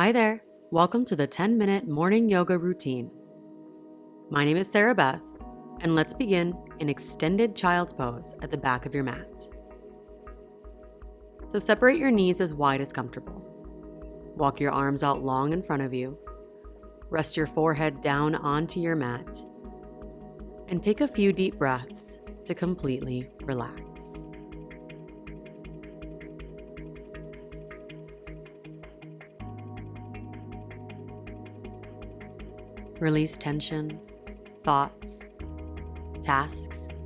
Hi there, welcome to the 10-minute morning yoga routine. My name is Sarah Beth, and let's begin in extended child's pose at the back of your mat. So separate your knees as wide as comfortable. Walk your arms out long in front of you. Rest your forehead down onto your mat. And take a few deep breaths to completely relax. Release tension, thoughts, tasks,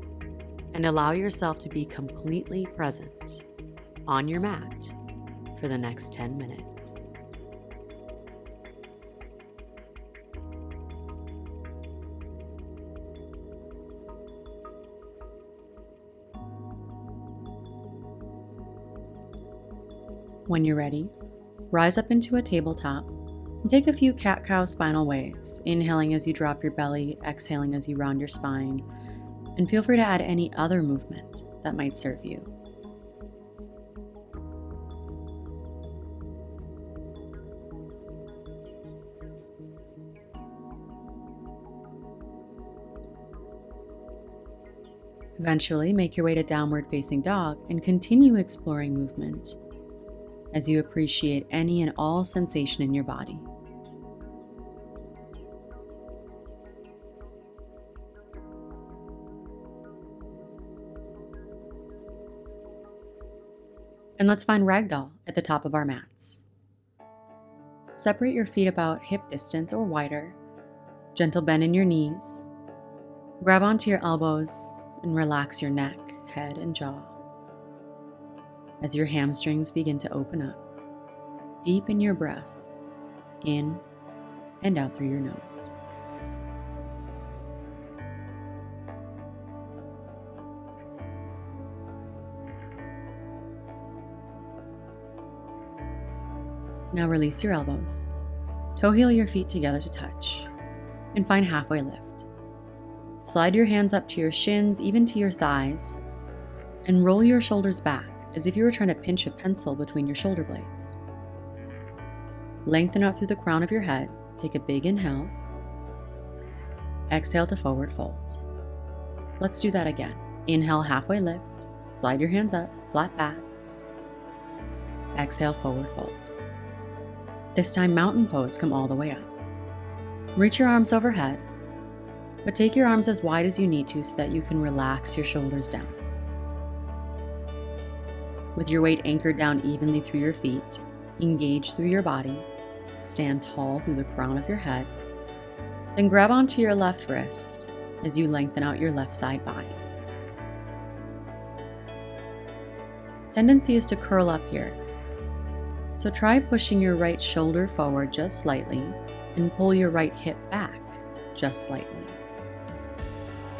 and allow yourself to be completely present on your mat for the next 10 minutes. When you're ready, rise up into a tabletop and take a few cat-cow spinal waves, inhaling as you drop your belly, exhaling as you round your spine, and feel free to add any other movement that might serve you. Eventually, make your way to downward facing dog and continue exploring movement as you appreciate any and all sensation in your body. And let's find ragdoll at the top of our mats. Separate your feet about hip distance or wider. Gentle bend in your knees. Grab onto your elbows and relax your neck, head, and jaw. As your hamstrings begin to open up, deepen your breath in and out through your nose. Now release your elbows, toe heel your feet together to touch, and find halfway lift. Slide your hands up to your shins, even to your thighs, and roll your shoulders back as if you were trying to pinch a pencil between your shoulder blades. Lengthen out through the crown of your head, take a big inhale, exhale to forward fold. Let's do that again. Inhale, halfway lift, slide your hands up, flat back, exhale, forward fold. This time, mountain pose, come all the way up. Reach your arms overhead, but take your arms as wide as you need to so that you can relax your shoulders down. With your weight anchored down evenly through your feet, engage through your body, stand tall through the crown of your head, then grab onto your left wrist as you lengthen out your left side body. Tendency is to curl up here, so try pushing your right shoulder forward just slightly and pull your right hip back just slightly.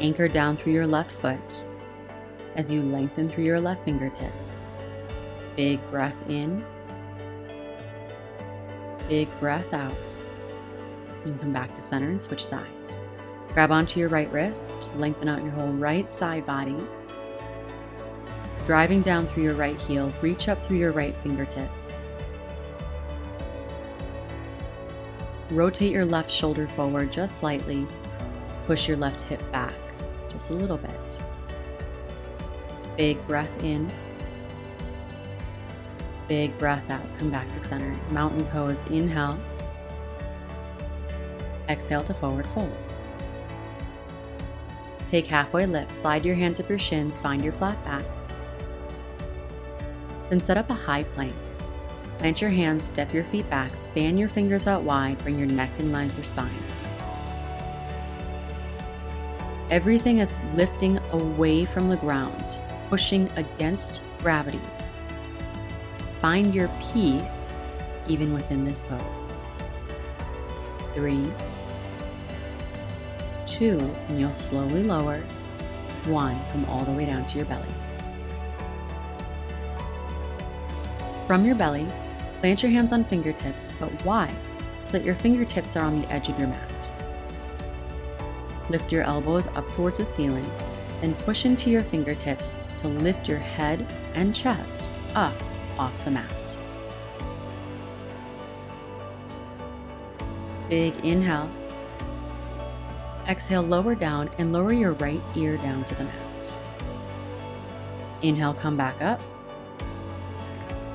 Anchor down through your left foot as you lengthen through your left fingertips. Big breath in, big breath out, and come back to center and switch sides. Grab onto your right wrist, lengthen out your whole right side body. Driving down through your right heel, reach up through your right fingertips. Rotate your left shoulder forward just slightly. Push your left hip back just a little bit. Big breath in. Big breath out. Come back to center. Mountain pose. Inhale. Exhale to forward fold. Take halfway lift. Slide your hands up your shins. Find your flat back. Then set up a high plank. Plant your hands, step your feet back, fan your fingers out wide, bring your neck in line with your spine. Everything is lifting away from the ground, pushing against gravity. Find your peace even within this pose. 3, 2, and you'll slowly lower. 1, come all the way down to your belly. From your belly, plant your hands on fingertips, but wide, so that your fingertips are on the edge of your mat. Lift your elbows up towards the ceiling, then push into your fingertips to lift your head and chest up off the mat. Big inhale. Exhale, lower down and lower your right ear down to the mat. Inhale, come back up.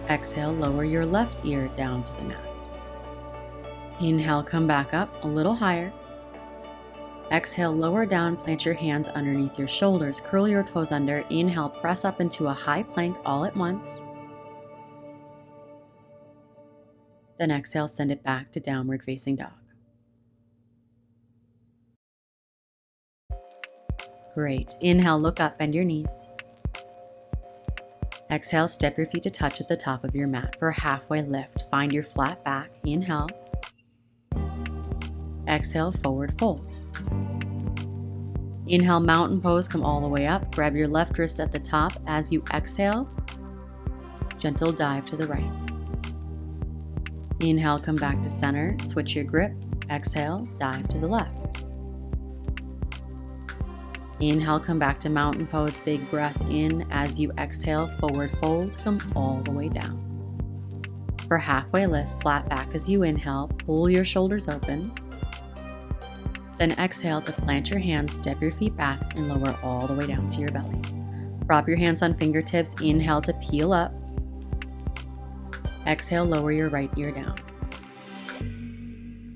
Exhale, lower your left ear down to the mat. Inhale, come back up a little higher. Exhale, lower down, plant your hands underneath your shoulders, curl your toes under. Inhale, press up into a high plank all at once. Then exhale, send it back to downward facing dog. Great. Inhale, look up, bend your knees. Exhale, step your feet to touch at the top of your mat for a halfway lift. Find your flat back. Inhale. Exhale, forward fold. Inhale, mountain pose, come all the way up. Grab your left wrist at the top. As you exhale, gentle dive to the right. Inhale, come back to center. Switch your grip. Exhale, dive to the left. Inhale, come back to mountain pose, big breath in. As you exhale, forward fold, come all the way down. For halfway lift, flat back as you inhale, pull your shoulders open. Then exhale to plant your hands, step your feet back, and lower all the way down to your belly. Prop your hands on fingertips, inhale to peel up. Exhale, lower your right ear down.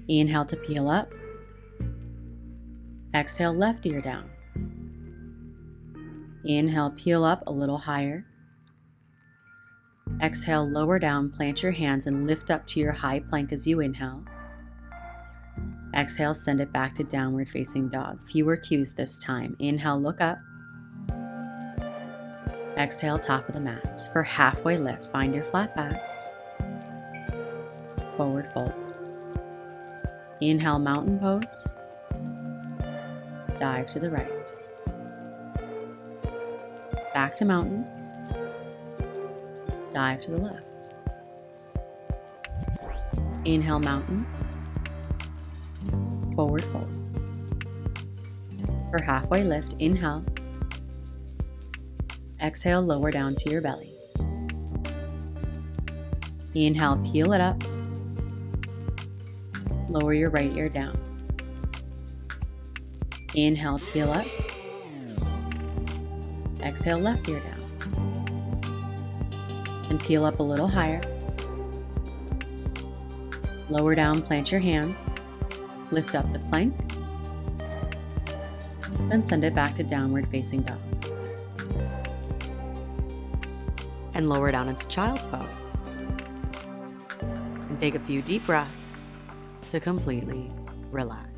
Inhale to peel up. Exhale, left ear down. Inhale, peel up a little higher. Exhale, lower down, plant your hands and lift up to your high plank as you inhale. Exhale, send it back to downward facing dog. Fewer cues this time. Inhale, look up. Exhale, top of the mat. For halfway lift, find your flat back. Forward fold. Inhale, mountain pose. Dive to the right. Back to mountain. Dive to the left. Inhale, mountain. Forward fold. For halfway lift, inhale. Exhale, lower down to your belly. Inhale, peel it up. Lower your right ear down. Inhale, peel up. Exhale, left ear down. And peel up a little higher. Lower down, plant your hands. Lift up to plank. Then send it back to downward facing dog. And lower down into child's pose. And take a few deep breaths to completely relax.